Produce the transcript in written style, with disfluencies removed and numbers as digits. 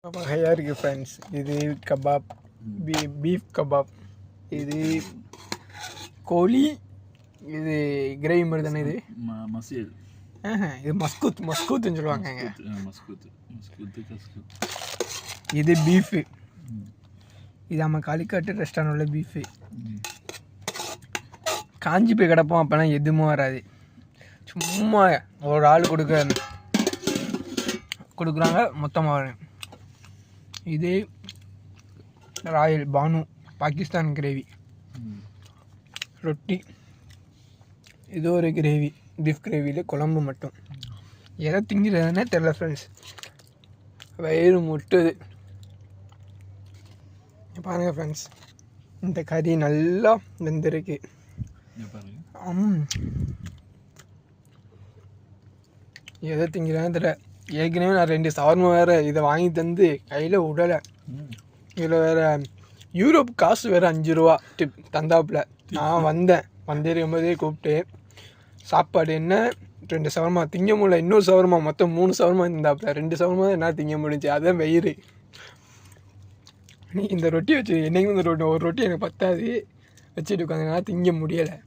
வகையாக இருக்குது ஃப்ரெண்ட்ஸ். இது கபாப், பீஃப் கபாப், இது கோழி, இது கிரேவி மாதிரி தானே. இது மசியல், இது மஸ்கூத்துன்னு சொல்லுவாங்க. இது பீஃபு, இது நம்ம காலிக்காட்டு ரெஸ்டாரண்ட் உள்ள பீஃபு. காஞ்சி போய் கிடப்போம், அப்போலாம் எதுவுமே வராது. சும்மா ஒரு ஆள் கொடுக்குறாங்க, மொத்தமாக வரும். இது ராயல் பானு பாகிஸ்தான் கிரேவி, ரொட்டி. இது ஒரு கிரேவி, பீஃப் கிரேவியில் குழம்பு மட்டும். எதை திங்கிறதுனே தெரில ஃப்ரெண்ட்ஸ், வயிறு முட்டுது. பாருங்கள் ஃப்ரெண்ட்ஸ், இந்த கறி நல்லா வெந்திருக்கு. எதை திங்கிறேன்னு தெரியல. ஏற்கனவே நான் 2 சவர்மா வேறு இதை வாங்கி தந்து கையில் விடலை. இதில் வேறு யூரோப் காசு வேறு 5 ரூபா டிப் தந்தாப்புல. நான் வந்திருக்கும்போதே கூப்பிட்டு சாப்பாடு என்ன 2 சவர்மா திங்க முடியல, இன்னொரு சவர்மா, மொத்தம் 3 சவர்மா இருந்தாப்புல. 2 சவர்மா என்ன திங்க முடிஞ்சு, அதுதான் வயிறு. நீ இந்த ரொட்டி வச்சு என்றைக்கும் இந்த ஒரு ரொட்டி எனக்கு பத்தாது வச்சுட்டு உட்காந்து திங்க முடியலை.